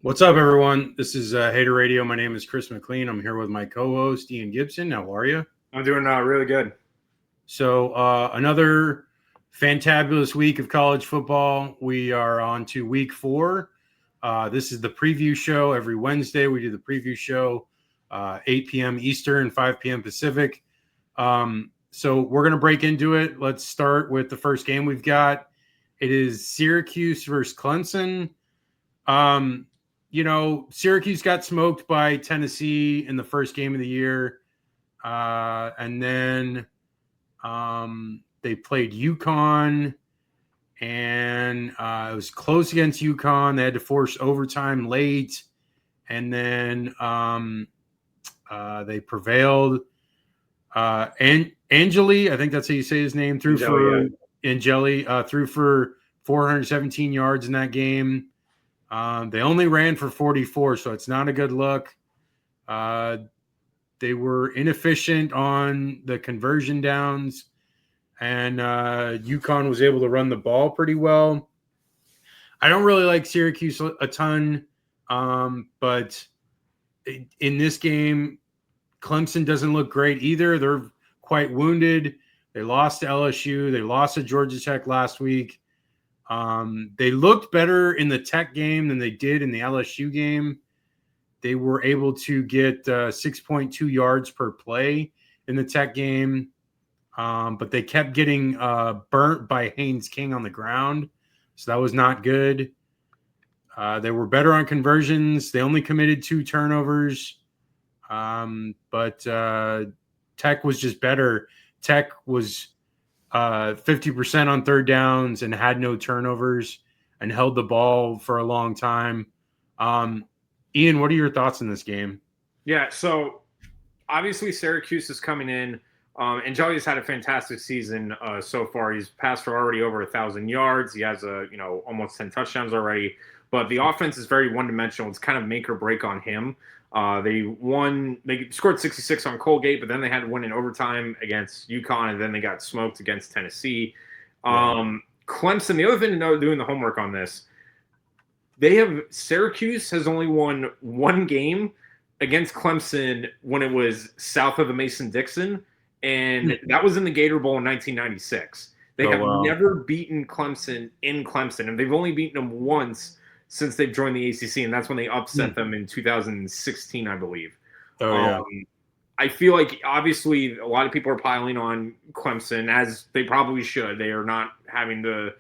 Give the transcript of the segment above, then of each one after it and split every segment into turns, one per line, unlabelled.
What's up, everyone? This is Hater Radio. My name is Chris McLean. I'm here with my co-host, Ian Gibson. How are you?
I'm doing really good.
So another fantabulous week of college football. We are on to week 4. This is the preview show. Every Wednesday, we do the preview show, 8 p.m. Eastern, 5 p.m. Pacific. So we're going to break into it. Let's start with the first game we've got. It is Syracuse versus Clemson. Syracuse got smoked by Tennessee in the first game of the year. And then they played UConn, and it was close against UConn. They had to force overtime late, and then they prevailed. Angeli, I think that's how you say his name, threw for 417 yards in that game. They only ran for 44, so it's not a good look. They were inefficient on the conversion downs, and UConn was able to run the ball pretty well. I don't really like Syracuse a ton, but in this game, Clemson doesn't look great either. They're quite wounded. They lost to LSU. They lost to Georgia Tech last week. They looked better in the Tech game than they did in the LSU game. They were able to get 6.2 yards per play in the Tech game, but they kept getting burnt by Haynes King on the ground, so that was not good. They were better on conversions. They only committed 2 turnovers, but Tech was just better. Tech was 50% on third downs and had no turnovers and held the ball for a long time. Ian, what are your thoughts in this game?
Yeah, so obviously Syracuse is coming in. And Joey's had a fantastic season so far. He's passed for already over 1,000 yards. He has almost 10 touchdowns already. But the offense is very one-dimensional. It's kind of make or break on him. They scored 66 on Colgate, but then they had to win in overtime against UConn, and then they got smoked against Tennessee. Clemson, the other thing to know, doing the homework on this, Syracuse has only won 1 game against Clemson when it was south of the Mason-Dixon, and that was in the Gator Bowl in 1996. They have never beaten Clemson in Clemson, and they've only beaten them once since they've joined the ACC, and that's when they upset them in 2016, I believe. I feel like, obviously, a lot of people are piling on Clemson, as they probably should. They are not having the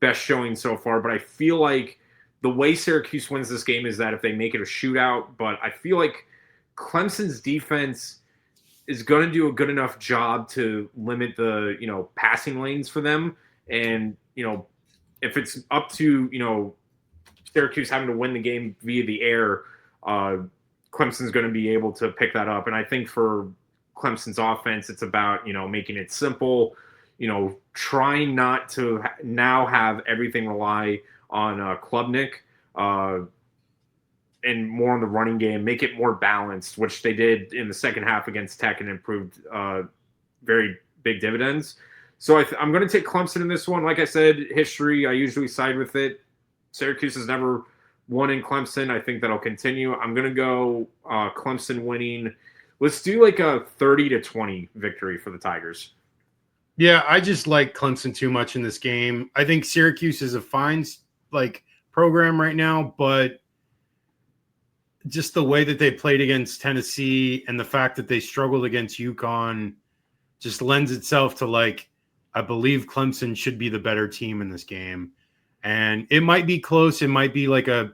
best showing so far, but I feel like the way Syracuse wins this game is that if they make it a shootout, but I feel like Clemson's defense is going to do a good enough job to limit the, passing lanes for them. And, if it's up to, Syracuse having to win the game via the air, Clemson's going to be able to pick that up. And I think for Clemson's offense, it's about, making it simple, trying not to now have everything rely on Klubnik and more on the running game, make it more balanced, which they did in the second half against Tech and improved very big dividends. So I'm going to take Clemson in this one. Like I said, history, I usually side with it. Syracuse has never won in Clemson. I think that'll continue. I'm going to go Clemson winning. Let's do like a 30-20 victory for the Tigers.
Yeah, I just like Clemson too much in this game. I think Syracuse is a fine program right now, but just the way that they played against Tennessee and the fact that they struggled against UConn just lends itself to I believe Clemson should be the better team in this game. And it might be close. It might be like a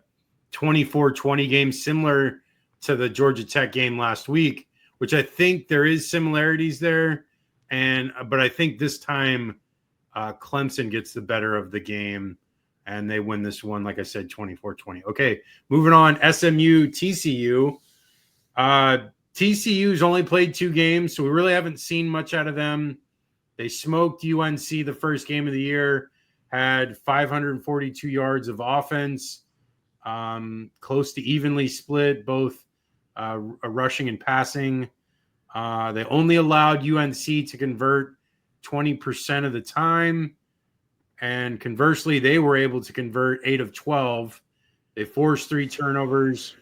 24-20 game, similar to the Georgia Tech game last week, which I think there is similarities there. But I think this time Clemson gets the better of the game, and they win this one, like I said, 24-20. Okay, moving on, SMU, TCU. TCU's only played 2 games, so we really haven't seen much out of them. They smoked UNC the first game of the year, had 542 yards of offense, close to evenly split, both rushing and passing. They only allowed UNC to convert 20% of the time. And conversely, they were able to convert 8 of 12. They forced 3 turnovers.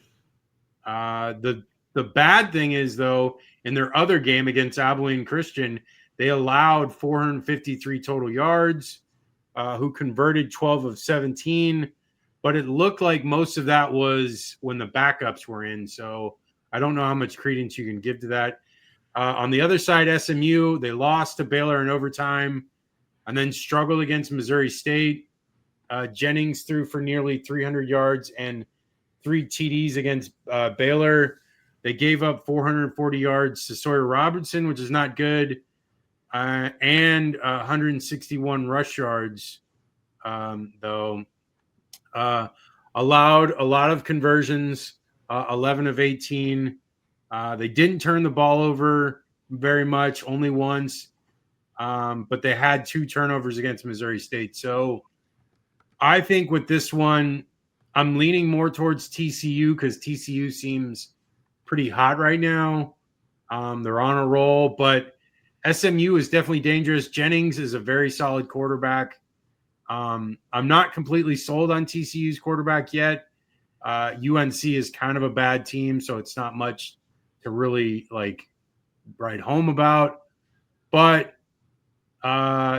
The bad thing is, though, in their other game against Abilene Christian, they allowed 453 total yards, who converted 12 of 17. But it looked like most of that was when the backups were in. So I don't know how much credence you can give to that. On the other side, SMU, they lost to Baylor in overtime and then struggled against Missouri State. Jennings threw for nearly 300 yards and 3 TDs against Baylor. They gave up 440 yards to Sawyer Robertson, which is not good, and 161 rush yards, though. Allowed a lot of conversions, 11 of 18. They didn't turn the ball over very much, only once, but they had 2 turnovers against Missouri State. So I think with this one, I'm leaning more towards TCU because TCU seems pretty hot right now. They're on a roll, but SMU is definitely dangerous. Jennings is a very solid quarterback. I'm not completely sold on TCU's quarterback yet. UNC is kind of a bad team, so it's not much to really write home about. But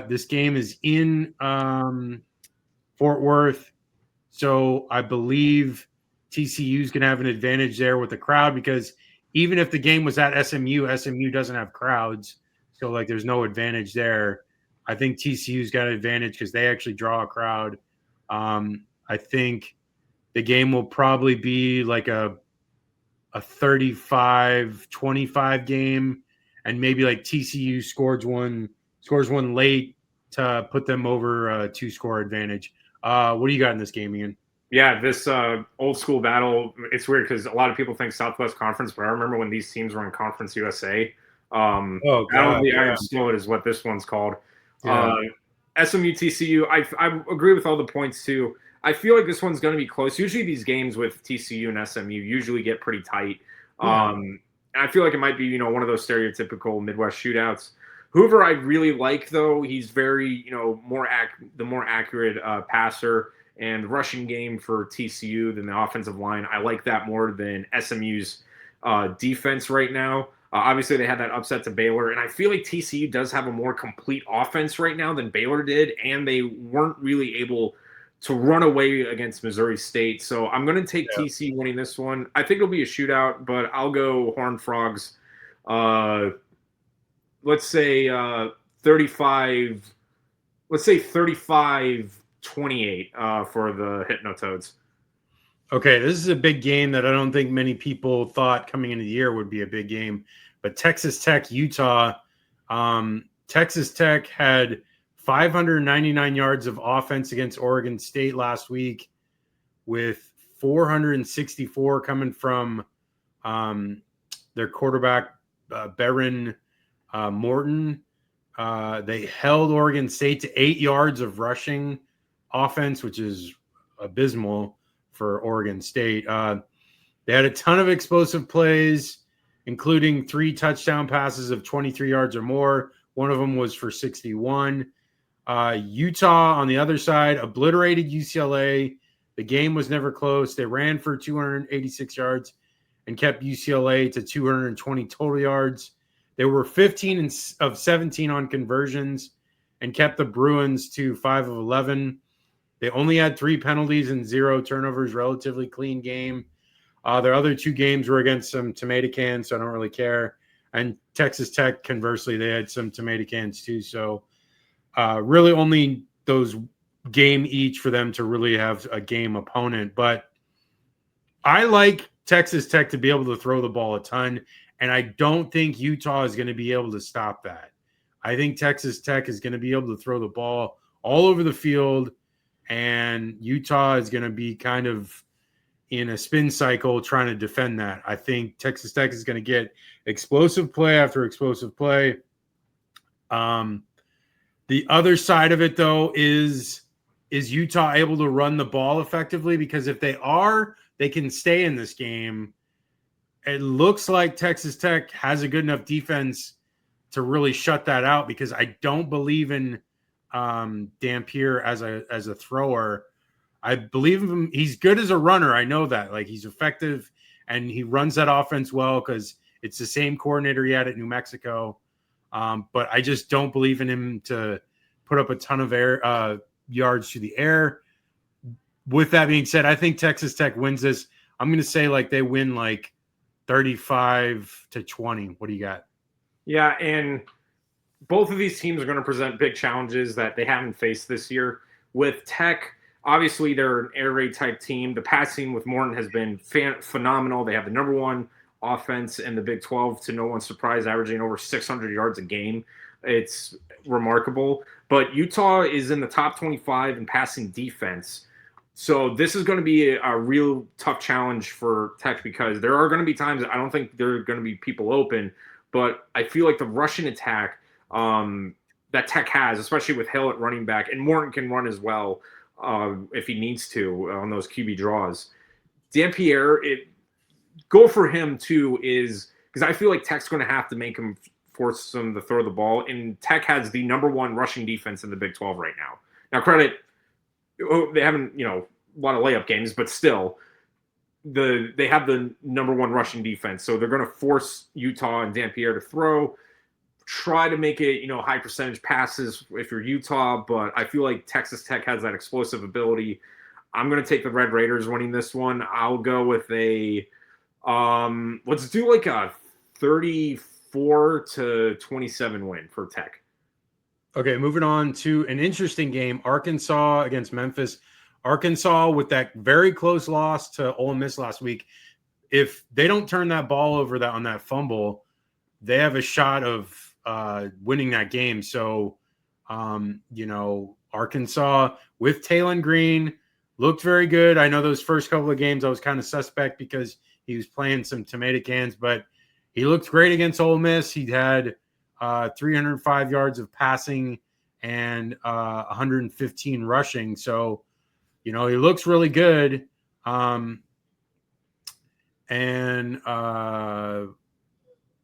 this game is in Fort Worth. So I believe TCU is going to have an advantage there with the crowd because even if the game was at SMU doesn't have crowds. So there's no advantage there. I think TCU's got an advantage because they actually draw a crowd. I think the game will probably be like a 35-25 game, and maybe TCU scores one late to put them over a 2-score advantage. What do you got in this game, Ian?
Yeah, this old school battle, it's weird because a lot of people think Southwest Conference, but I remember when these teams were in Conference USA. Battle of the Iron Stone is what this one's called.
Yeah.
SMU TCU, I agree with all the points too. I feel like this one's going to be close. Usually these games with TCU and SMU usually get pretty tight. And I feel like it might be, one of those stereotypical Midwest shootouts. Hoover, I really like, though. He's very, the more accurate passer and rushing game for TCU than the offensive line. I like that more than SMU's defense right now. Obviously, they had that upset to Baylor, and I feel like TCU does have a more complete offense right now than Baylor did, and they weren't really able to run away against Missouri State. So I'm going to take TCU winning this one. I think it'll be a shootout, but I'll go Horned Frogs. Let's say 35. Let's say 35-28 for the Hypnotoads.
Okay, this is a big game that I don't think many people thought coming into the year would be a big game. But Texas Tech, Utah. Texas Tech had 599 yards of offense against Oregon State last week, with 464 coming from their quarterback, Baron Morton. They held Oregon State to 8 yards of rushing offense, which is abysmal for Oregon State. They had a ton of explosive plays, including 3 touchdown passes of 23 yards or more. One of them was for 61. Utah, on the other side, obliterated UCLA. The game was never close. They ran for 286 yards and kept UCLA to 220 total yards. They were 15 of 17 on conversions and kept the Bruins to 5 of 11. They only had 3 penalties and 0 turnovers, relatively clean game. Their other 2 games were against some tomato cans, so I don't really care. And Texas Tech, conversely, they had some tomato cans too. So really only those game each for them to really have a game opponent. But I like Texas Tech to be able to throw the ball a ton, and I don't think Utah is going to be able to stop that. I think Texas Tech is going to be able to throw the ball all over the field, and Utah is going to be kind of in a spin cycle trying to defend that. I think Texas Tech is going to get explosive play after explosive play. The other side of it, though, is Utah able to run the ball effectively? Because if they are, they can stay in this game. It looks like Texas Tech has a good enough defense to really shut that out, because I don't believe in Dampier as a thrower. I believe him. He's good as a runner. I know that. Like, he's effective, and he runs that offense well because it's the same coordinator he had at New Mexico. But I just don't believe in him to put up a ton of yards through the air. With that being said, I think Texas Tech wins this. I'm going to say like they win like 35-20. What do you got?
Yeah, and both of these teams are going to present big challenges that they haven't faced this year. With Tech, obviously they're an air raid type team. The passing with Morton has been phenomenal. They have the number one offense in the Big 12 to no one's surprise, averaging over 600 yards a game. It's remarkable. But Utah is in the top 25 in passing defense. So this is going to be a real tough challenge for Tech because there are going to be times I don't think there are going to be people open, but I feel like the rushing attack that Tech has, especially with Hill at running back, and Morton can run as well if he needs to on those QB draws. Dampierre, go for him too is because I feel like Tech's going to have to make him force him to throw the ball, and Tech has the number one rushing defense in the Big 12 right now. Now, credit, they haven't, a lot of layup games, but still, they have the number one rushing defense, so they're going to force Utah and Dampierre to throw. Try to make it, high percentage passes if you're Utah, but I feel like Texas Tech has that explosive ability. I'm going to take the Red Raiders winning this one. I'll go with let's do like a 34-27 win for Tech.
Okay, moving on to an interesting game, Arkansas against Memphis. Arkansas with that very close loss to Ole Miss last week. If they don't turn that ball over on that fumble, they have a shot of winning that game. So, Arkansas with Talon Green looked very good. I know those first couple of games I was kind of suspect because he was playing some tomato cans, but he looked great against Ole Miss. He had 305 yards of passing and 115 rushing. So, he looks really good. And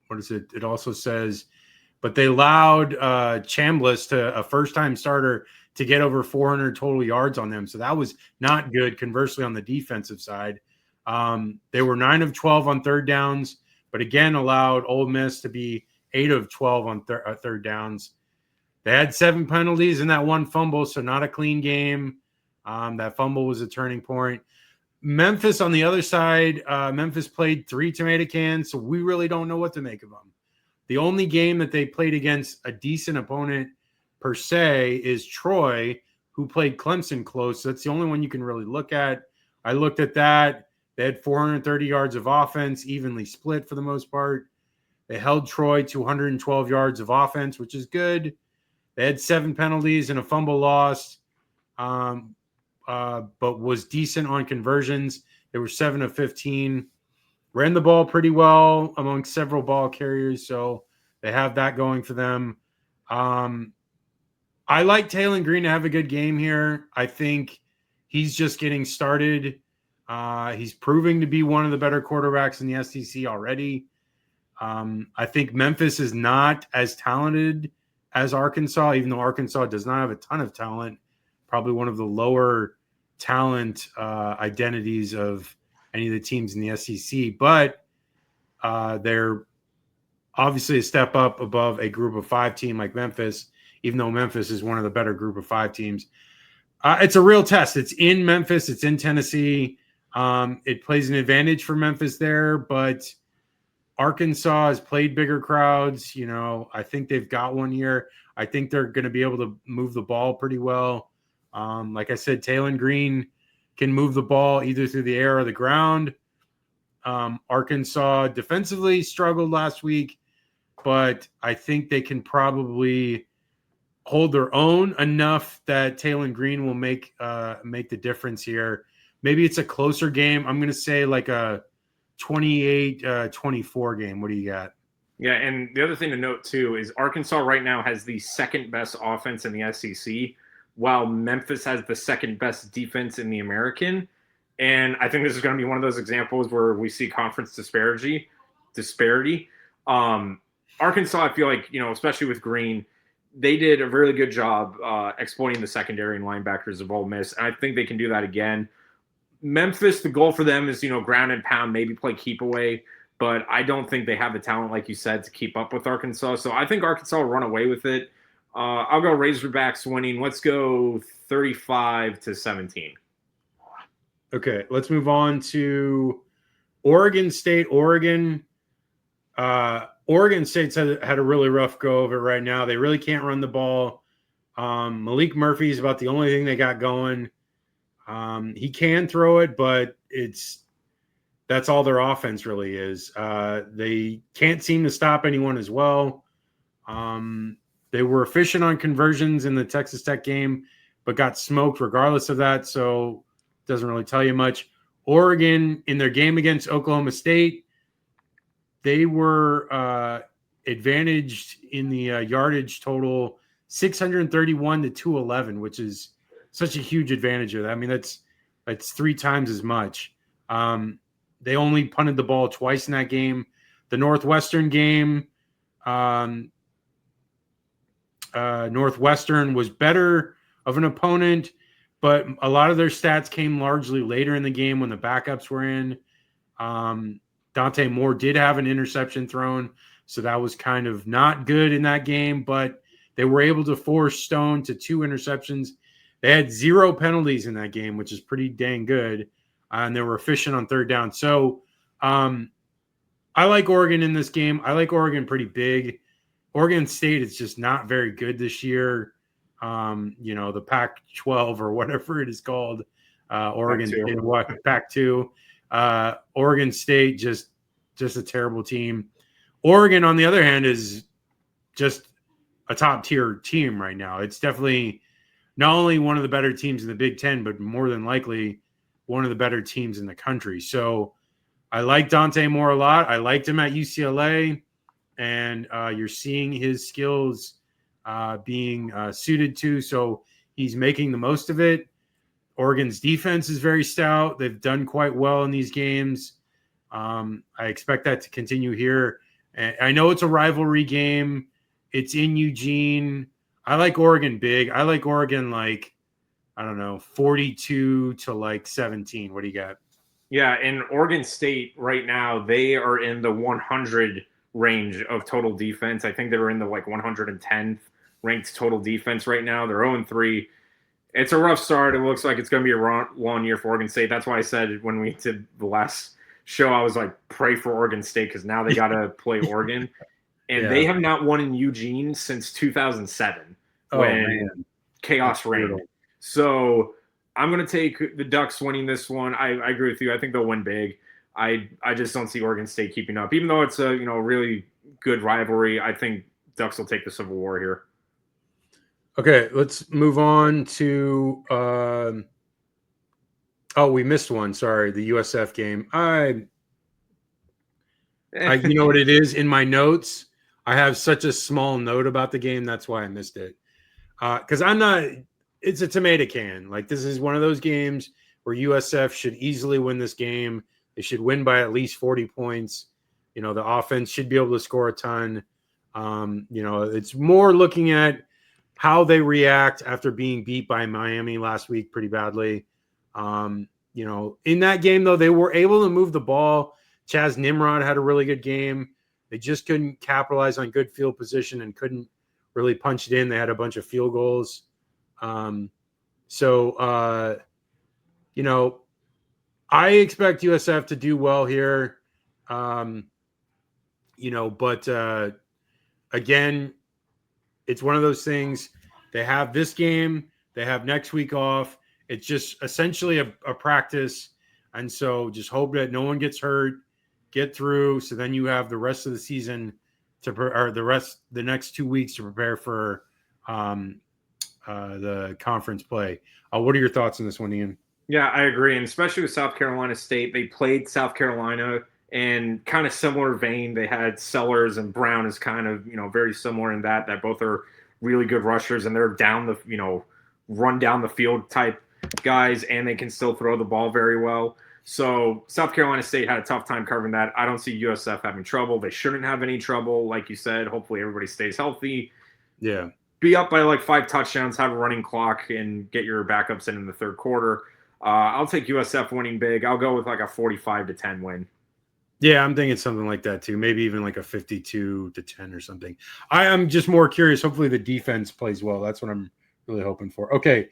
what is it? It also says, but they allowed Chambliss, a first-time starter, to get over 400 total yards on them. So that was not good. Conversely, on the defensive side, they were 9 of 12 on third downs, but again allowed Ole Miss to be 8 of 12 on third downs. They had 7 penalties in that one fumble, so not a clean game. That fumble was a turning point. Memphis on the other side, Memphis played 3 tomato cans, so we really don't know what to make of them. The only game that they played against a decent opponent per se is Troy, who played Clemson close. So that's the only one you can really look at. I looked at that. They had 430 yards of offense, evenly split for the most part. They held Troy to 112 yards of offense, which is good. They had 7 penalties and a fumble loss, but was decent on conversions. They were 7 of 15. Ran the ball pretty well among several ball carriers, so they have that going for them. I like Talon Green to have a good game here. I think he's just getting started. He's proving to be one of the better quarterbacks in the SEC already. I think Memphis is not as talented as Arkansas, even though Arkansas does not have a ton of talent. Probably one of the lower talent identities of any of the teams in the SEC, but they're obviously a step up above a group of 5 team like Memphis, even though Memphis is one of the better group of 5 teams. It's a real test. It's in Memphis. It's in Tennessee. It plays an advantage for Memphis there, but Arkansas has played bigger crowds. I think they've got one here. I think they're going to be able to move the ball pretty well. Like I said, Talon Green can move the ball either through the air or the ground. Arkansas defensively struggled last week, but I think they can probably hold their own enough that Talon Green will make the difference here. Maybe it's a closer game. I'm going to say like a 28-24 game. What do you got?
Yeah, and the other thing to note, too, is Arkansas right now has the second best offense in the SEC, while Memphis has the second best defense in the American. And I think this is going to be one of those examples where we see conference disparity. Arkansas, I feel like, especially with Green, they did a really good job exploiting the secondary and linebackers of Ole Miss, and I think they can do that again. Memphis, the goal for them is, ground and pound, maybe play keep away, but I don't think they have the talent, like you said, to keep up with Arkansas. So I think Arkansas will run away with it. I'll go Razorbacks winning. Let's go 35-17.
Okay, let's move on to Oregon State. Oregon State's had a really rough go of it right now. They really can't run the ball. Malik Murphy is about the only thing they got going. He can throw it, but that's all their offense really is. They can't seem to stop anyone as well. They were efficient on conversions in the Texas Tech game, but got smoked regardless of that, so it doesn't really tell you much. Oregon, in their game against Oklahoma State, they were advantaged in the yardage total 631 to 211, which is such a huge advantage of that. I mean, that's 3 times as much. They only punted the ball twice in that game. The Northwestern game, Northwestern was better of an opponent, but a lot of their stats came largely later in the game when the backups were in. Dante Moore did have an interception thrown, so that was kind of not good in that game, but they were able to force Stone to 2 interceptions. They had 0 penalties in that game, which is pretty dang good, and they were efficient on third down. So I like Oregon in this game. I like Oregon pretty big. Oregon State is just not very good this year. The Pac-12 or whatever it is called, Oregon in what Pac-2. Oregon State just a terrible team. Oregon, on the other hand, is just a top tier team right now. It's definitely not only one of the better teams in the Big Ten, but more than likely one of the better teams in the country. So I like Dante Moore a lot. I liked him at UCLA, and you're seeing his skills being suited to. So he's making the most of it. Oregon's defense is very stout. They've done quite well in these games. I expect that to continue here. And I know it's a rivalry game. It's in Eugene. I like Oregon big. I like Oregon 42 to 17. What do you got?
Yeah, in Oregon State right now, they are in the 100 range of total defense. I think they were in the 110th ranked total defense right now. They're 0-3. It's a rough start. It looks like it's going to be a long year for Oregon State. That's why I said when we did the last show, I was like, pray for Oregon State because now they got to play Oregon. And they have not won in Eugene since 2007 when chaos reigned. So I'm going to take the Ducks winning this one. I agree with you. I think they'll win big. I just don't see Oregon State keeping up. Even though it's a really good rivalry, I think Ducks will take the Civil War here.
Okay, let's move on to we missed one. Sorry, the USF game. You know what it is? In my notes, I have such a small note about the game. That's why I missed it. Because it's a tomato can. This is one of those games where USF should easily win this game. They should win by at least 40 points. The offense should be able to score a ton. It's more looking at how they react after being beat by Miami last week pretty badly. In that game, though, they were able to move the ball. Chaz Nimrod had a really good game. They just couldn't capitalize on good field position and couldn't really punch it in. They had a bunch of field goals. I expect USF to do well here. But again, it's one of those things. They have this game. They have next week off. It's just essentially a practice. And so just hope that no one gets hurt, get through. So then you have the rest of the season the next 2 weeks to prepare for the conference play. What are your thoughts on this one, Ian?
Yeah, I agree. And especially with South Carolina State, they played South Carolina in kind of similar vein. They had Sellers and Brown is kind of, very similar in that both are really good rushers and they're down the, run down the field type guys, and they can still throw the ball very well. So South Carolina State had a tough time covering that. I don't see USF having trouble. They shouldn't have any trouble. Like you said, hopefully everybody stays healthy.
Yeah.
be up by like 5 touchdowns, have a running clock, and get your backups in the third quarter. I'll take USF winning big. I'll go with like a 45-10 win.
Yeah, I'm thinking something like that too. Maybe even like a 52-10 or something. I am just more curious. Hopefully the defense plays well. That's what I'm really hoping for. Okay,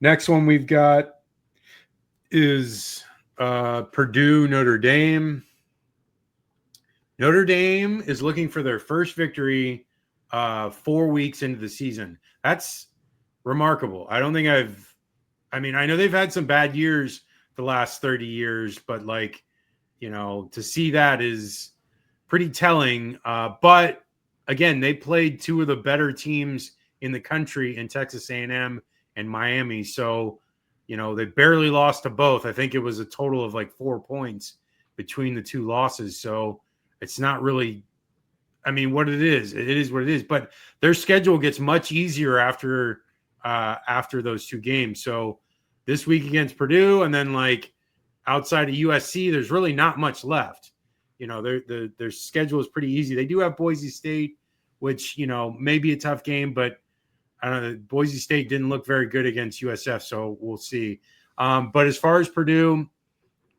next one we've got is Purdue Notre Dame. Notre Dame is looking for their first victory 4 weeks into the season. That's remarkable. I know they've had some bad years the last 30 years, but like, to see that is pretty telling. But again, they played two of the better teams in the country in Texas A&M and Miami. So, they barely lost to both. I think it was a total of like 4 points between the two losses. So it's not really, what it is. It is what it is. But their schedule gets much easier after those two games. So this week against Purdue, and then like outside of USC, there's really not much left. Their schedule is pretty easy. They do have Boise State, which, may be a tough game, but I don't know. Boise State didn't look very good against USF, so we'll see. But as far as Purdue,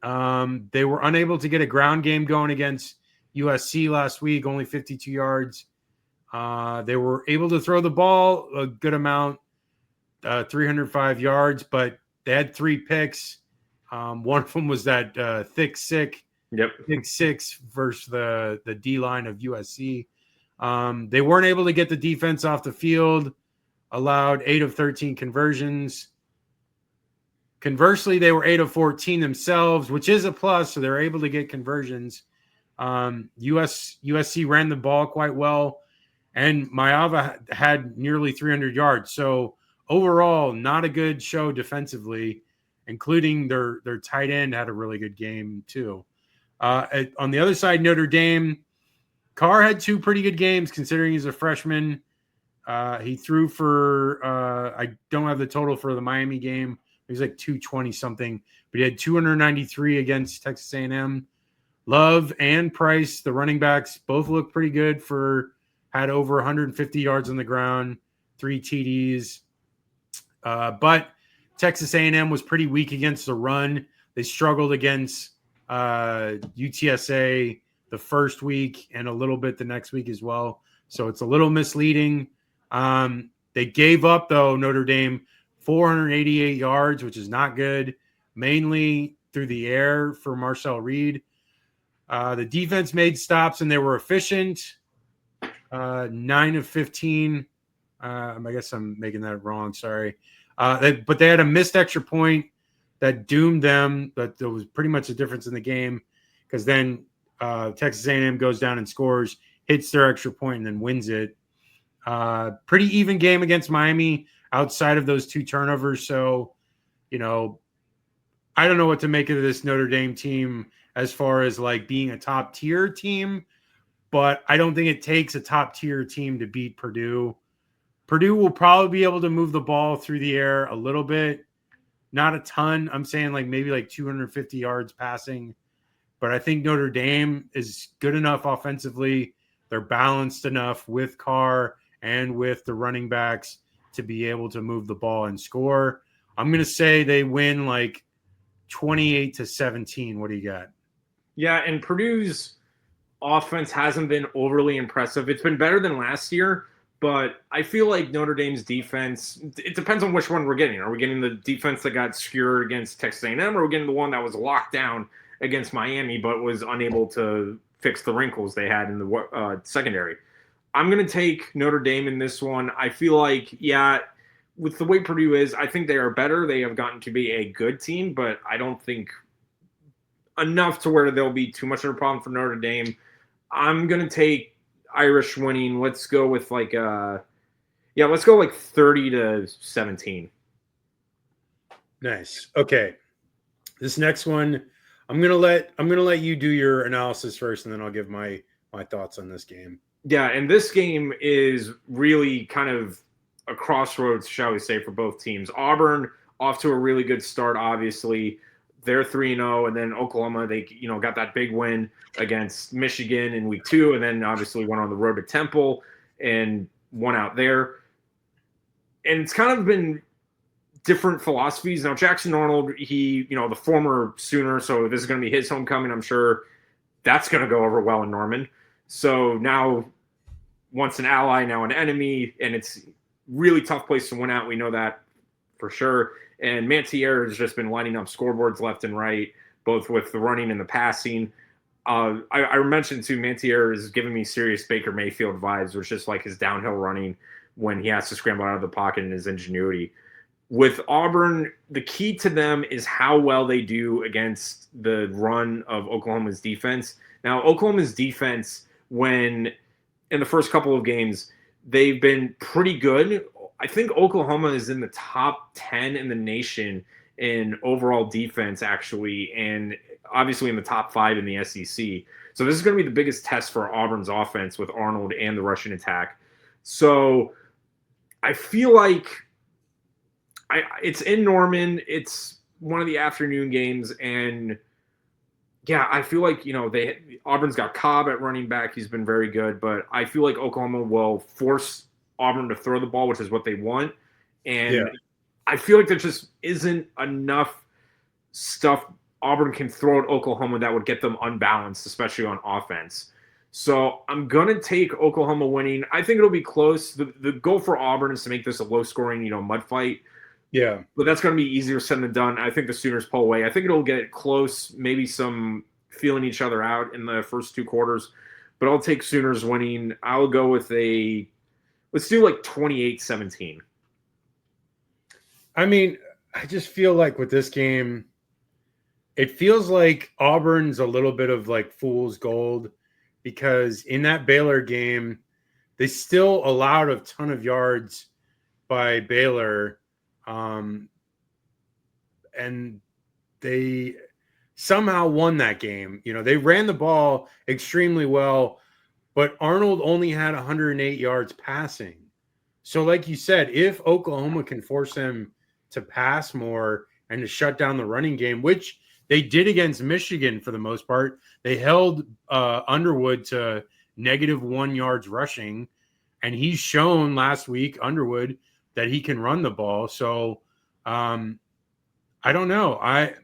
they were unable to get a ground game going against USC last week, only 52 yards. They were able to throw the ball a good amount, 305 yards, but they had 3 picks. One of them was that thick six versus the D line of USC. They weren't able to get the defense off the field, allowed 8 of 13 conversions. Conversely, they were 8 of 14 themselves, which is a plus, so they're able to get conversions. USC ran the ball quite well, and Maeva had nearly 300 yards. So overall, not a good show defensively, including their tight end had a really good game too. On the other side, Notre Dame, Carr had 2 pretty good games considering he's a freshman. He threw for I don't have the total for the Miami game. He was like 220 something, but he had 293 against Texas A&M. Love and Price, the running backs, both looked pretty good. Had over 150 yards on the ground, 3 TDs. But Texas A&M was pretty weak against the run. They struggled against UTSA the first week and a little bit the next week as well. So it's a little misleading. They gave up, though, Notre Dame, 488 yards, which is not good, mainly through the air for Marcel Reed. The defense made stops, and they were efficient, 9 of 15. I guess I'm making that wrong. Sorry. But they had a missed extra point that doomed them. But there was pretty much a difference in the game because then Texas A&M goes down and scores, hits their extra point, and then wins it. Pretty even game against Miami outside of those 2 turnovers. So, I don't know what to make of this Notre Dame team as far as like being a top tier team, but I don't think it takes a top tier team to beat Purdue. Purdue will probably be able to move the ball through the air a little bit, not a ton. I'm saying like maybe like 250 yards passing, but I think Notre Dame is good enough offensively. They're balanced enough with Carr and with the running backs to be able to move the ball and score. I'm going to say they win like 28-17. What do you got?
Yeah, and Purdue's offense hasn't been overly impressive. It's been better than last year, but I feel like Notre Dame's defense, it depends on which one we're getting. Are we getting the defense that got skewered against Texas A&M, or are we getting the one that was locked down against Miami but was unable to fix the wrinkles they had in the secondary? I'm going to take Notre Dame in this one. I feel like, with the way Purdue is, I think they are better. They have gotten to be a good team, but I don't think enough to where there'll be too much of a problem for Notre Dame. I'm going to take Irish winning. Let's go with like 30-17.
Nice. Okay. This next one, I'm gonna let you do your analysis first, and then I'll give my thoughts on this game.
Yeah, and this game is really kind of a crossroads, shall we say, for both teams. Auburn off to a really good start, obviously. They're 3-0, and then Oklahoma, they got that big win against Michigan in week 2, and then obviously went on the road to Temple and won out there. and it's kind of been different philosophies. Now, Jackson Arnold, he, the former Sooner, so this is going to be his homecoming. I'm sure that's going to go over well in Norman. So now, once an ally, now an enemy, and it's really tough place to win out. We know that for sure. And Mantier has just been lining up scoreboards left and right, both with the running and the passing. I mentioned too, Mantier is giving me serious Baker Mayfield vibes, which is like his downhill running when he has to scramble out of the pocket and his ingenuity. With Auburn, the key to them is how well they do against the run of Oklahoma's defense. Now, Oklahoma's defense, when in the first couple of games, they've been pretty good. I think Oklahoma is in the top 10 in the nation in overall defense, actually, and obviously in the top 5 in the SEC. So this is going to be the biggest test for Auburn's offense with Arnold and the rushing attack. So I feel like it's in Norman. It's one of the afternoon games, and yeah, I feel like Auburn's got Cobb at running back. He's been very good, but I feel like Oklahoma will force Auburn to throw the ball, which is what they want, and I feel like there just isn't enough stuff Auburn can throw at Oklahoma that would get them unbalanced, especially on offense. So I'm going to take Oklahoma winning. I think it'll be close. The goal for Auburn is to make this a low-scoring, mud fight.
Yeah.
But that's going to be easier said than done. I think the Sooners pull away. I think it'll get close, maybe some feeling each other out in the first 2 quarters. But I'll take Sooners winning. I'll go with let's do like 28-17.
I mean, I just feel like with this game, it feels like Auburn's a little bit of like fool's gold, because in that Baylor game, they still allowed a ton of yards by Baylor. And they somehow won that game. They ran the ball extremely well, but Arnold only had 108 yards passing. So like you said, if Oklahoma can force them to pass more and to shut down the running game, which they did against Michigan for the most part, they held Underwood to -1 yards rushing, and he's shown last week, Underwood, that he can run the ball. So I don't know. I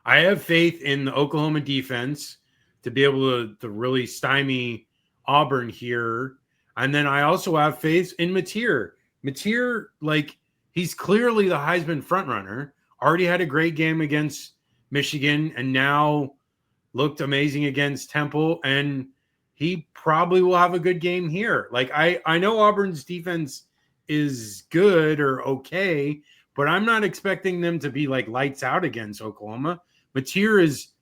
have faith in the Oklahoma defense to be able to really stymie Auburn here. And then I also have faith in Mateer. Mateer, like, he's clearly the Heisman frontrunner. Already had a great game against Michigan and now looked amazing against Temple. And he probably will have a good game here. Like, I know Auburn's defense is good or okay, but I'm not expecting them to be like lights out against Oklahoma. Mateer is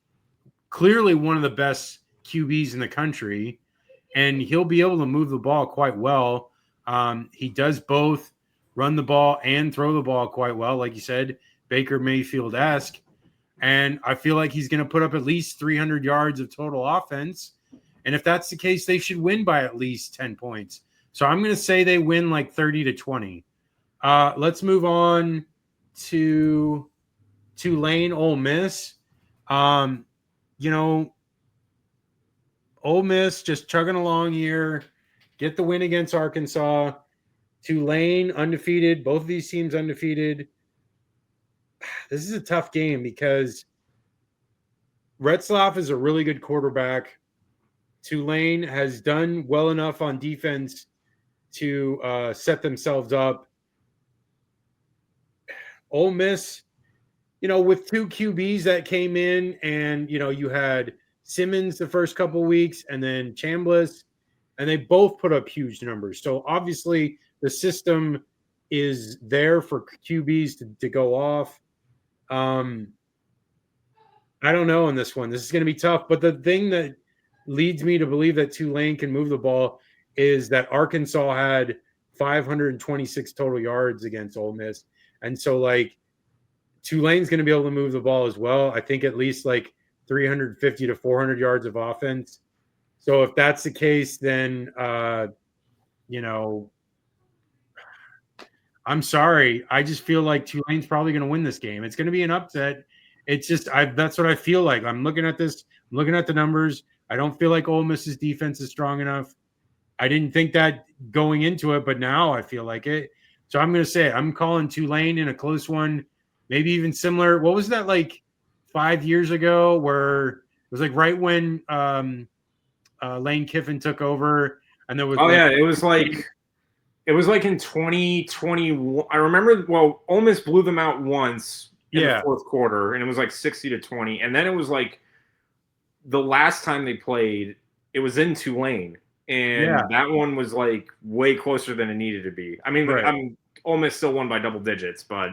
clearly one of the best QBs in the country, and he'll be able to move the ball quite well. He does both run the ball and throw the ball quite well, like you said, Baker Mayfield-esque. And I feel like he's going to put up at least 300 yards of total offense. And if that's the case, they should win by at least 10 points. So I'm going to say they win like 30-20. Let's move on to Tulane, Ole Miss. Ole Miss just chugging along here. Get the win against Arkansas. Tulane undefeated. Both of these teams undefeated. This is a tough game because Retzlaff is a really good quarterback. Tulane has done well enough on defense to set themselves up. Ole Miss, with 2 QBs that came in, and you had Simmons the first couple of weeks and then Chambliss, and they both put up huge numbers. So obviously the system is there for QBs to go off. I don't know in this one. This is going to be tough. But the thing that leads me to believe that Tulane can move the ball is that Arkansas had 526 total yards against Ole Miss. And so, like, Tulane's going to be able to move the ball as well. I think at least like 350 to 400 yards of offense. So if that's the case, then, I'm sorry. I just feel like Tulane's probably going to win this game. It's going to be an upset. It's just that's what I feel like. I'm looking at this. I'm looking at the numbers. I don't feel like Ole Miss's defense is strong enough. I didn't think that going into it, but now I feel like it. So I'm going to say I'm calling Tulane in a close one, maybe even similar. What was that like 5 years ago where it was like right when Lane Kiffin took over and there was
it was like in 2021. I remember, Ole Miss blew them out once in the fourth quarter, and it was like 60-20. And then it was like the last time they played, it was in Tulane. And that one was like way closer than it needed to be. I mean, Ole Miss still won by double digits, but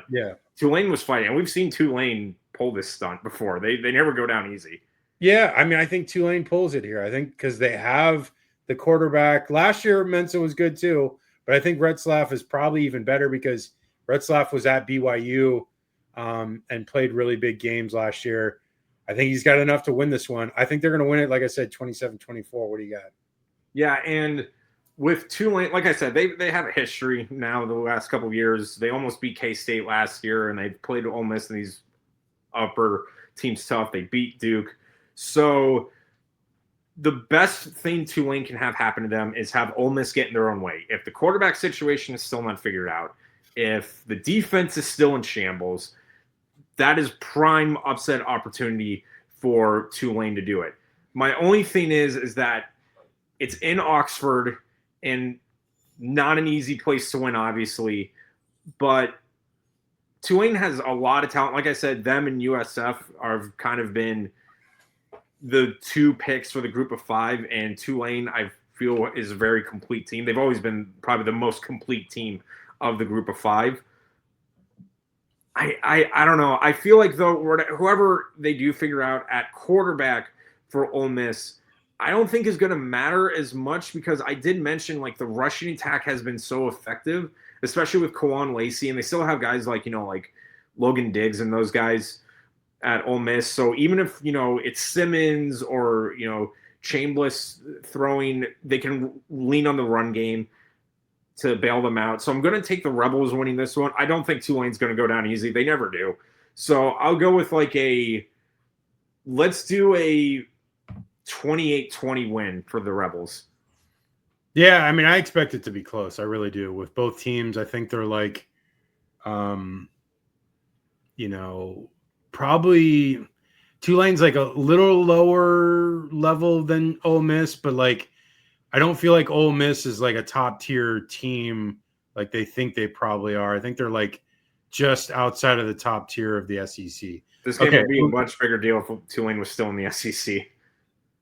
Tulane was fighting. And we've seen Tulane pull this stunt before. They never go down easy.
Yeah, I mean, I think Tulane pulls it here. I think because they have the quarterback. Last year, Mensa was good too, but I think Retzlaff is probably even better because Retzlaff was at BYU and played really big games last year. I think he's got enough to win this one. I think they're going to win it, like I said, 27-24. What do you got?
Yeah, and with Tulane, like I said, they have a history now the last couple of years. They almost beat K-State last year, and they played Ole Miss in these upper teams tough. They beat Duke. So the best thing Tulane can have happen to them is have Ole Miss get in their own way. If the quarterback situation is still not figured out, if the defense is still in shambles, that is prime upset opportunity for Tulane to do it. My only thing is that it's in Oxford and not an easy place to win, obviously, but Tulane has a lot of talent. Like I said, them and USF have kind of been the two picks for the group of five, and Tulane, I feel, is a very complete team. They've always been probably the most complete team of the group of five. I don't know. I feel like, though, whoever they do figure out at quarterback for Ole Miss, I don't think is going to matter as much because I did mention, like, the rushing attack has been so effective, especially with Kawan Lacey, and they still have guys like, like Logan Diggs and those guys at Ole Miss. So even if, it's Simmons or, Chambliss throwing, they can lean on the run game to bail them out. So I'm going to take the Rebels winning this one. I don't think Tulane's going to go down easy. They never do. So I'll go with let's do a 28-20 win for the Rebels.
Yeah, I mean, I expect it to be close. I really do. With both teams, I think they're like, probably Tulane's like a little lower level than Ole Miss, but like I don't feel like Ole Miss is like a top tier team like they think they probably are. I think they're like just outside of the top tier of the SEC.
This game would be a much bigger deal if Tulane was still in the SEC.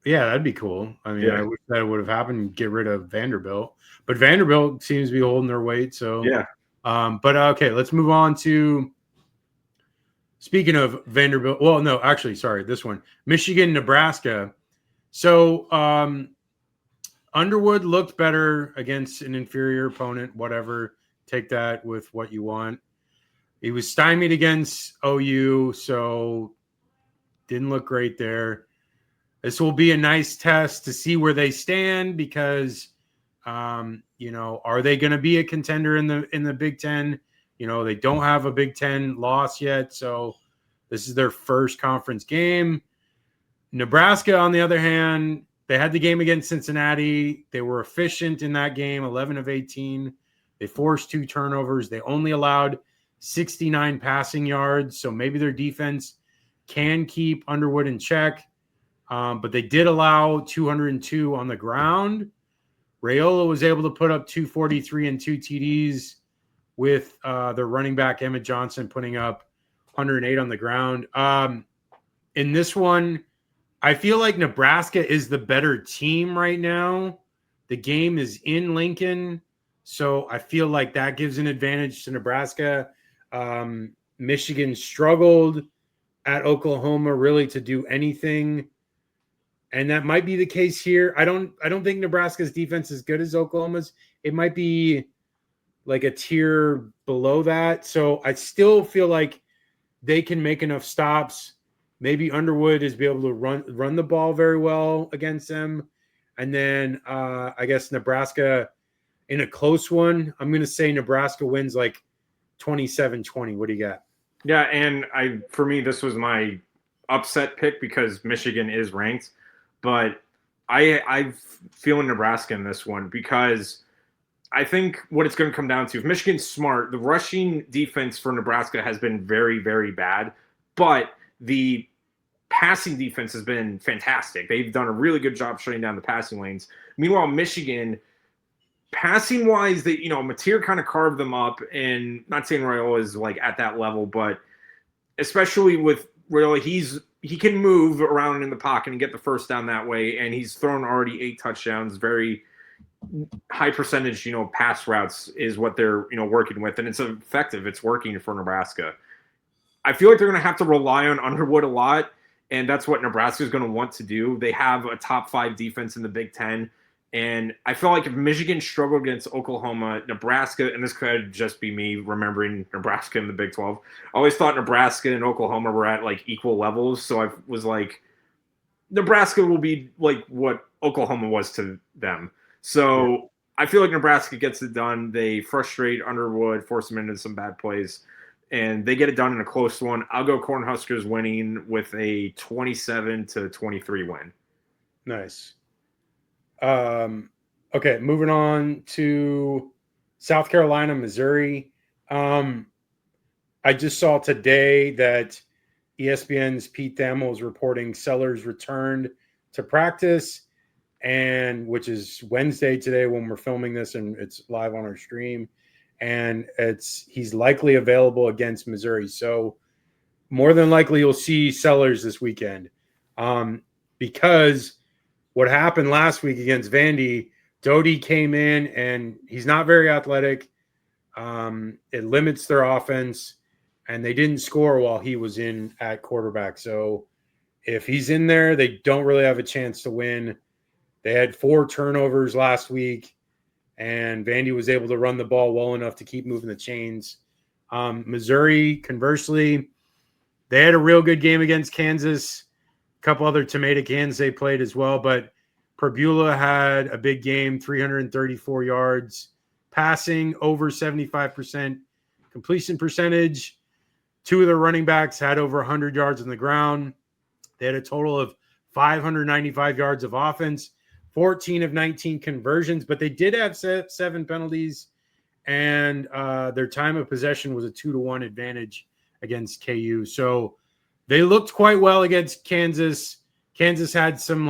Yeah, that'd be cool. I mean, I wish that would have happened. Get rid of Vanderbilt, but Vanderbilt seems to be holding their weight. So
yeah.
But okay, let's move on to. Speaking of Vanderbilt, well, no, actually, sorry, this one, Michigan, Nebraska. So Underwood looked better against an inferior opponent, whatever. Take that with what you want. He was stymied against OU, so didn't look great there. This will be a nice test to see where they stand because, are they going to be a contender in the Big Ten? They don't have a Big Ten loss yet, so this is their first conference game. Nebraska, on the other hand, they had the game against Cincinnati. They were efficient in that game, 11 of 18. They forced 2 turnovers. They only allowed 69 passing yards, so maybe their defense can keep Underwood in check. But they did allow 202 on the ground. Raiola was able to put up 243 and 2 TDs with their running back, Emmett Johnson, putting up 108 on the ground. In this one, I feel like Nebraska is the better team right now. The game is in Lincoln, so I feel like that gives an advantage to Nebraska. Michigan struggled at Oklahoma really to do anything, and that might be the case here. I don't think Nebraska's defense is good as Oklahoma's. It might be like a tier below that. So I still feel like they can make enough stops. Maybe Underwood is be able to run the ball very well against them. And then I guess Nebraska in a close one, I'm going to say Nebraska wins like 27-20. What do you got?
Yeah, and for me, this was my upset pick because Michigan is ranked. But I feel Nebraska in this one because I think what it's going to come down to, if Michigan's smart, the rushing defense for Nebraska has been very, very bad, but the passing defense has been fantastic. They've done a really good job shutting down the passing lanes. Meanwhile, Michigan, passing wise, Mateer kind of carved them up, and not saying Raiola is like at that level, but especially with Raiola, he can move around in the pocket and get the first down that way, and he's thrown already 8 touchdowns, very high percentage, pass routes is what they're, working with, and it's effective. It's working for Nebraska. I feel like they're going to have to rely on Underwood a lot, and that's what Nebraska is going to want to do. They have a top 5 defense in the Big Ten, and I feel like if Michigan struggled against Oklahoma, Nebraska, and this could just be me remembering Nebraska in the Big 12, I always thought Nebraska and Oklahoma were at like equal levels, so I was like, Nebraska will be like what Oklahoma was to them. So I feel like Nebraska gets it done. They frustrate Underwood, force him into some bad plays, and they get it done in a close one. I'll go Cornhuskers winning with a 27-23 win.
Nice. Okay, moving on to South Carolina, Missouri. I just saw today that ESPN's Pete Thamel is reporting Sellers returned to practice, and which is Wednesday today when we're filming this, and it's live on our stream. And he's likely available against Missouri. So more than likely you'll see Sellers this weekend. Because what happened last week against Vandy, Doty came in and he's not very athletic. It limits their offense, and they didn't score while he was in at quarterback. So if he's in there, they don't really have a chance to win. They had 4 turnovers last week, and Vandy was able to run the ball well enough to keep moving the chains. Missouri, conversely, they had a real good game against Kansas. A couple other tomato cans they played as well, but Perbula had a big game, 334 yards, passing over 75% completion percentage. 2 of their running backs had over 100 yards on the ground. They had a total of 595 yards of offense, 14 of 19 conversions, but they did have 7 penalties, and their time of possession was a 2-1 advantage against KU. So they looked quite well against Kansas. Kansas had some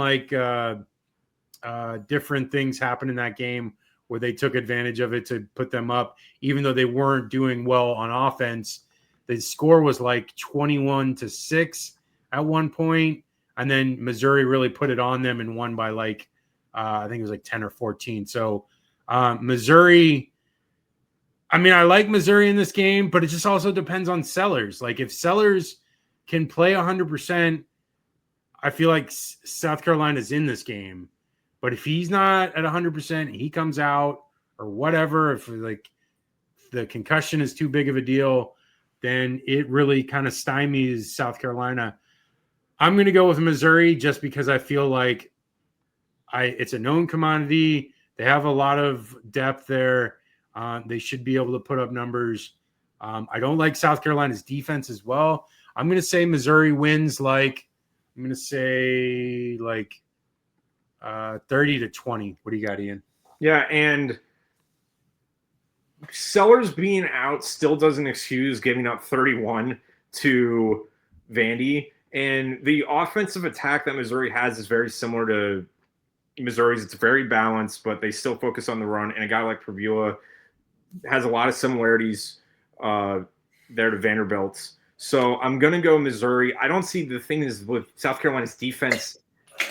different things happen in that game where they took advantage of it to put them up, even though they weren't doing well on offense. The score was like 21-6 at one point, and then Missouri really put it on them and won by I think it was like 10 or 14. So Missouri, I mean, I like Missouri in this game, but it just also depends on Sellers. Like if Sellers can play 100%, I feel like South Carolina's in this game. But if he's not at 100%, he comes out or whatever, if the concussion is too big of a deal, then it really kind of stymies South Carolina. I'm going to go with Missouri just because I feel like it's a known commodity. They have a lot of depth there. They should be able to put up numbers. I don't like South Carolina's defense as well. I'm going to say Missouri wins 30-20. What do you got, Ian?
Yeah, and Sellers being out still doesn't excuse giving up 31 to Vandy. And the offensive attack that Missouri has is very similar to Missouri's. It's very balanced, but they still focus on the run. And a guy like Perbula has a lot of similarities there to Vanderbilt's. So I'm going to go Missouri. I don't see the thing is with South Carolina's defense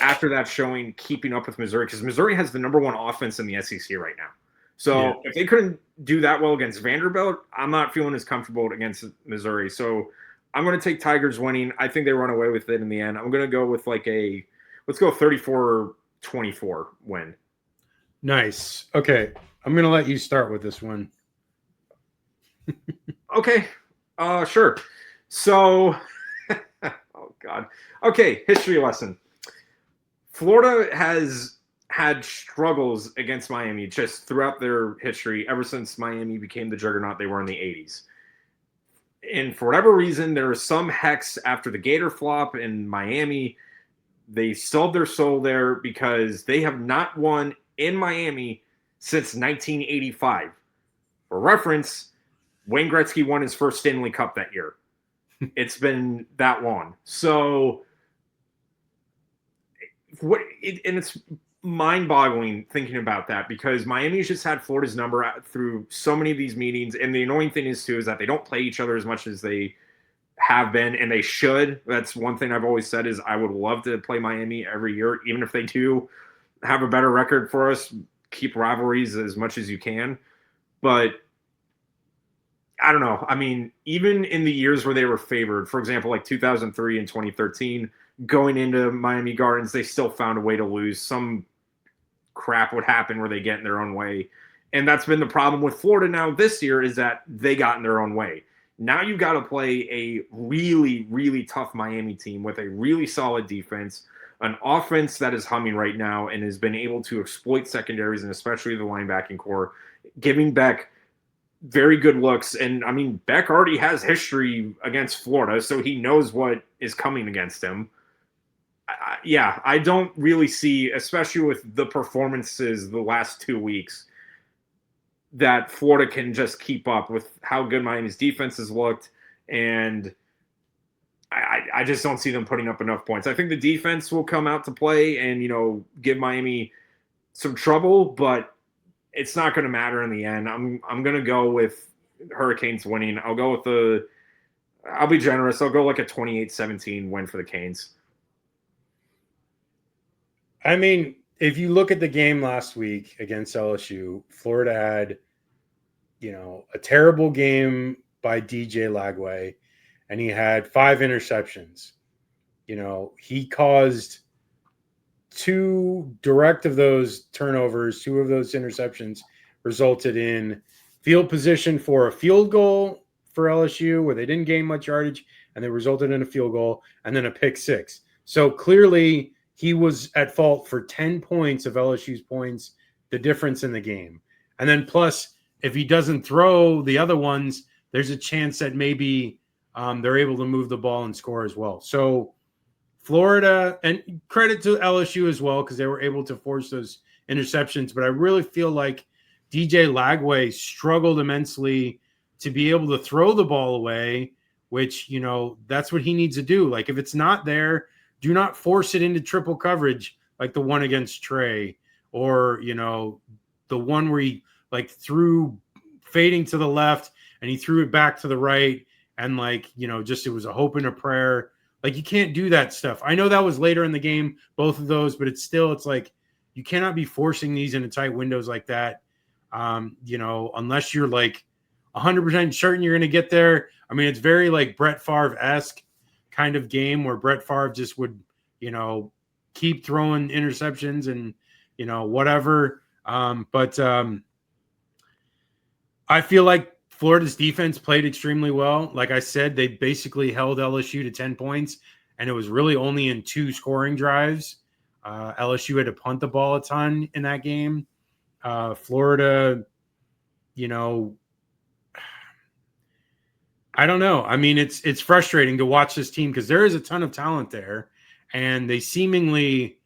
after that showing keeping up with Missouri, because Missouri has the number 1 offense in the SEC right now. So if they couldn't do that well against Vanderbilt, I'm not feeling as comfortable against Missouri. So I'm going to take Tigers winning. I think they run away with it in the end. I'm going to go with let's go 34-24 win.
Nice. Okay. I'm going to let you start with this one.
Okay. Sure. So, oh God. Okay. History lesson. Florida has had struggles against Miami just throughout their history, ever since Miami became the juggernaut they were in the 80s. And for whatever reason, there was some hex after the Gator flop in Miami. They sold their soul there because they have not won in Miami since 1985. For reference, Wayne Gretzky won his first Stanley Cup that year. It's been that long. So, it's mind-boggling thinking about that, because Miami's just had Florida's number through so many of these meetings. And the annoying thing is, too, is that they don't play each other as much as they have been, and they should. That's one thing I've always said, is I would love to play Miami every year, even if they do have a better record for us. Keep rivalries as much as you can. But I don't know. I mean, even in the years where they were favored, for example, like 2003 and 2013, going into Miami Gardens, they still found a way to lose. Some crap would happen where they get in their own way. And that's been the problem with Florida now this year, is that they got in their own way. Now you've got to play a really, really tough Miami team with a really solid defense, an offense that is humming right now and has been able to exploit secondaries, and especially the linebacking core, giving Beck very good looks. And I mean, Beck already has history against Florida, so he knows what is coming against him. I don't really see, especially with the performances the last 2 weeks, that Florida can just keep up with how good Miami's defense has looked. And I just don't see them putting up enough points. I think the defense will come out to play and, give Miami some trouble, but it's not going to matter in the end. I'm going to go with Hurricanes winning. I'll be generous. I'll go like a 28-17 win for the Canes.
I mean, if you look at the game last week against LSU, Florida had, a terrible game by DJ Lagway, and he had 5 interceptions. He caused 2 direct of those turnovers, 2 of those interceptions resulted in field position for a field goal for LSU, where they didn't gain much yardage, and they resulted in a field goal, and then a pick 6. So clearly he was at fault for 10 points of LSU's points, the difference in the game. And then plus, if he doesn't throw the other ones, there's a chance that maybe they're able to move the ball and score as well. So Florida, and credit to LSU as well, because they were able to force those interceptions. But I really feel like DJ Lagway struggled immensely to be able to throw the ball away, which, that's what he needs to do. Like, if it's not there, do not force it into triple coverage like the one against Trey, or, the one where he threw fading to the left and he threw it back to the right. And it was a hope and a prayer. You can't do that stuff. I know that was later in the game, both of those, but it's you cannot be forcing these into tight windows like that. Unless you're 100% certain you're going to get there. I mean, it's very Brett Favre-esque kind of game, where Brett Favre just would, keep throwing interceptions and, whatever. But I feel like Florida's defense played extremely well. Like I said, they basically held LSU to 10 points, and it was really only in 2 scoring drives. LSU had to punt the ball a ton in that game. Florida, I don't know. I mean, it's frustrating to watch this team, because there is a ton of talent there, and they seemingly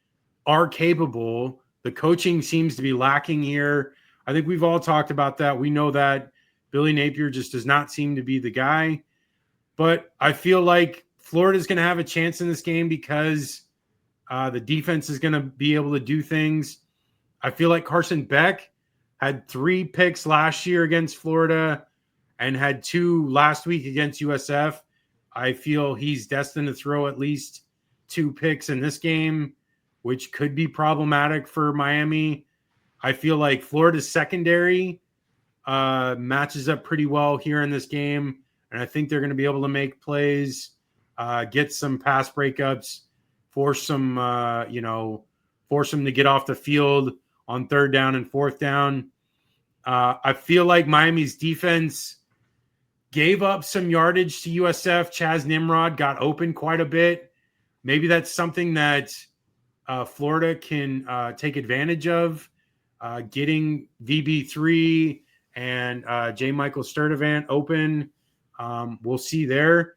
are capable. The coaching seems to be lacking here. I think we've all talked about that. We know that Billy Napier just does not seem to be the guy. But I feel like Florida's going to have a chance in this game, because the defense is going to be able to do things. I feel like Carson Beck had 3 picks last year against Florida and had 2 last week against USF. I feel he's destined to throw at least 2 picks in this game, which could be problematic for Miami. I feel like Florida's secondary matches up pretty well here in this game, and I think they're going to be able to make plays, get some pass breakups, force them to get off the field on 3rd down and 4th down. I feel like Miami's defense gave up some yardage to USF. Chaz Nimrod got open quite a bit. Maybe that's something that Florida can take advantage of, getting VB3 and J. Michael Sturdivant open. We'll see there.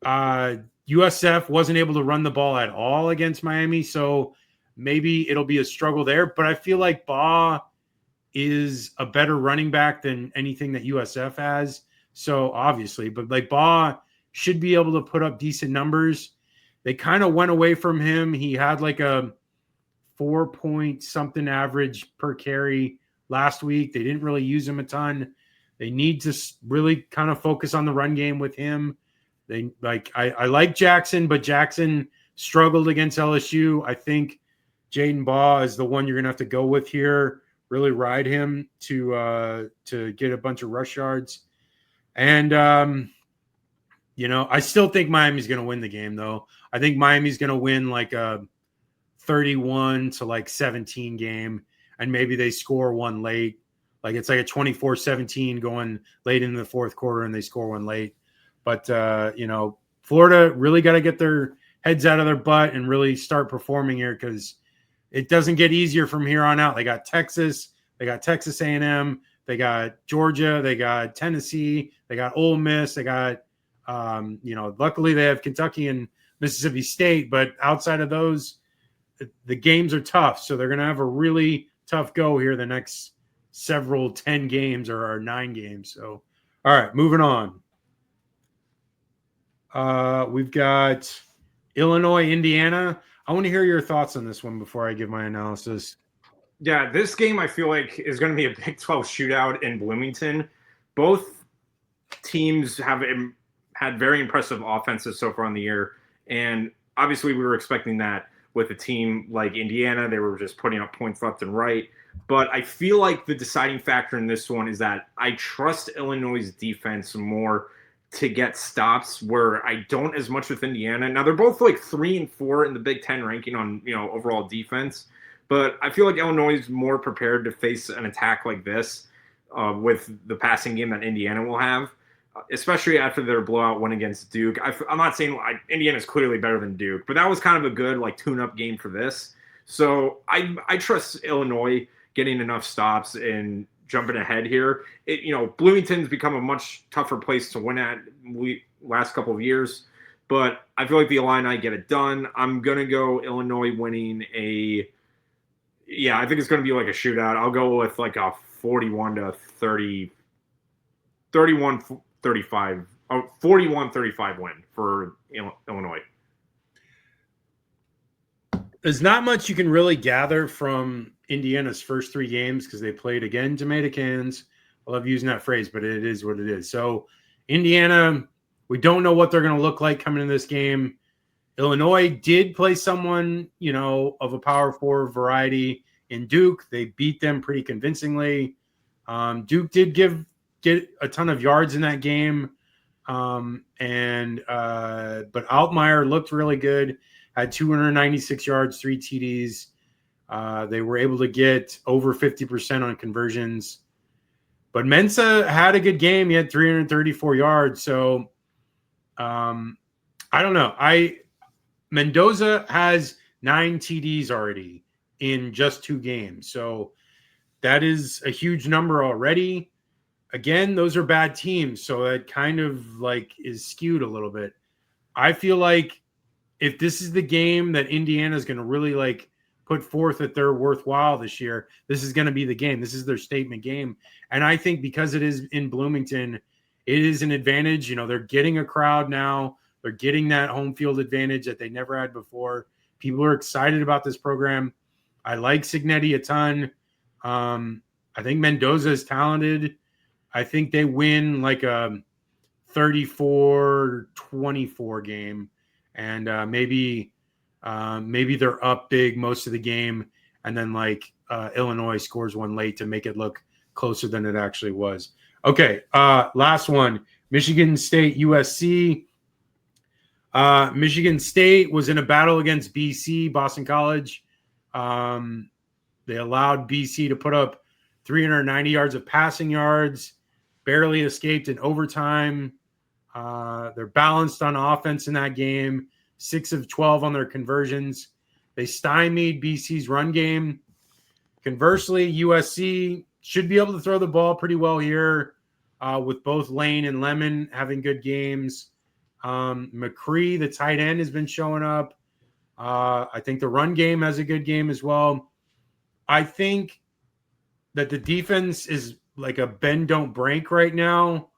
USF wasn't able to run the ball at all against Miami, so maybe it'll be a struggle there. But I feel like Baugh is a better running back than anything that USF has. So obviously, but like Baugh should be able to put up decent numbers. They kind of went away from him. He had like a 4 point something average per carry last week. They didn't really use him a ton. They need to really kind of focus on the run game with him. I like Jackson, but Jackson struggled against LSU. I think Jaden Baugh is the one you're gonna have to go with here. Really ride him to get a bunch of rush yards. And I still think Miami's gonna win the game though. I think Miami's gonna win like a 31 to like 17 game, and maybe they score one late. Like it's like a 24-17 going late in the fourth quarter and they score one late. But, Florida really got to get their heads out of their butt and really start performing here because it doesn't get easier from here on out. They got Texas, they got Texas A&M, they got Georgia, they got Tennessee, they got Ole Miss, they got, luckily they have Kentucky and Mississippi State. But outside of those, the games are tough. So they're going to have a really tough go here the next several 10 games or 9 games. So, all right, moving on. We've got Illinois, Indiana. I want to hear your thoughts on this one before I give my analysis.
Yeah, this game I feel like is going to be a Big 12 shootout in Bloomington. Both teams have had very impressive offenses so far in the year, and obviously we were expecting that with a team like Indiana. They were just putting up points left and right. But I feel like the deciding factor in this one is that I trust Illinois' defense more to get stops, where I don't as much with Indiana. Now they're both like 3 and 4 in the Big Ten ranking on overall defense, but I feel like Illinois is more prepared to face an attack like this with the passing game that Indiana will have, especially after their blowout win against Duke. I'm not saying Indiana's clearly better than Duke, but that was kind of a good tune-up game for this. So I trust Illinois getting enough stops and jumping ahead here. Bloomington's become a much tougher place to win at last couple of years, but I feel like the Illini get it done. I'm going to go Illinois winning I think it's going to be like a shootout. I'll go with like a 41-30, 31-35, 41-35 win for Illinois.
There's not much you can really gather from Indiana's first 3 games because they played again tomato cans. I love using that phrase, but it is what it is. So Indiana, we don't know what they're going to look like coming in this game. Illinois did play someone, of a power forward variety in Duke. They beat them pretty convincingly. Duke did get a ton of yards in that game. But Altmaier looked really good. Had 296 yards, 3 TDs. They were able to get over 50% on conversions. But Mensah had a good game. He had 334 yards. So I don't know. Mendoza has 9 TDs already in just 2 games. So that is a huge number already. Again, those are bad teams. So that kind of is skewed a little bit. I feel like if this is the game that Indiana is going to really put forth that they're worthwhile this year, this is going to be the game. This is their statement game. And I think because it is in Bloomington, it is an advantage. They're getting a crowd now. They're getting that home field advantage that they never had before. People are excited about this program. I like Signetti a ton. I think Mendoza is talented. I think they win like a 34-24 game. And maybe they're up big most of the game, and then Illinois scores one late to make it look closer than it actually was. Okay, last one, Michigan State, USC. Michigan State was in a battle against BC, Boston College. They allowed BC to put up 390 yards of passing yards, barely escaped in overtime. They're balanced on offense in that game, 6 of 12 on their conversions. They stymied BC's run game. Conversely, USC should be able to throw the ball pretty well here with both Lane and Lemon having good games. McCree, the tight end, has been showing up. I think the run game has a good game as well. I think that the defense is like a bend don't break right now,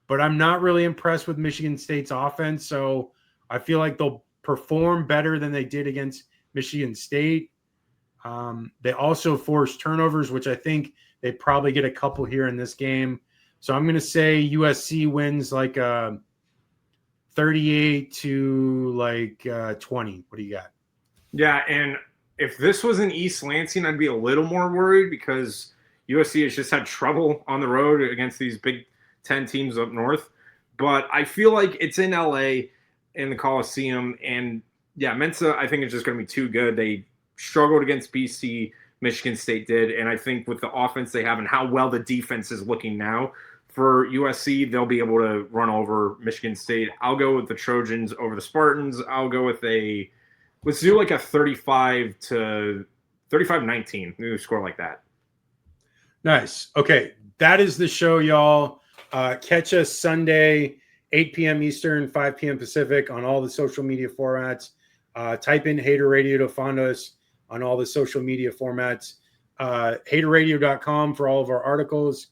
but I'm not really impressed with Michigan State's offense. So I feel like they'll perform better than they did against Michigan State. They also forced turnovers, which I think they probably get a couple here in this game. So I'm going to say USC wins like 38 to like 20. What do you got?
Yeah, and if this was in East Lansing, I'd be a little more worried because USC has just had trouble on the road against these Big Ten teams up north. But I feel like it's in LA in the Coliseum, and yeah, Mensa I think is just going to be too good. They struggled against BC, Michigan State did, and I think with the offense they have and how well the defense is looking now for USC, they'll be able to run over Michigan State. I'll go with the Trojans over the Spartans. I'll go with let's do like a 35 to 35-19. Maybe score like that.
Nice. Okay. That is the show, y'all. Catch us Sunday, 8 p.m. Eastern, 5 p.m. Pacific on all the social media formats. Type in Hater Radio to find us on all the social media formats. Haterradio.com for all of our articles.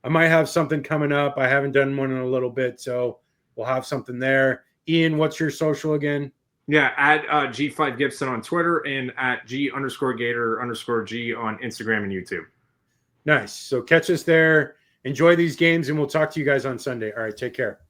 I might have something coming up. I haven't done one in a little bit, so we'll have something there. Ian, what's your social again?
Yeah, at G5 Gibson on Twitter and at G_Gator_G on Instagram and YouTube.
Nice. So catch us there. Enjoy these games, and we'll talk to you guys on Sunday. All right, take care.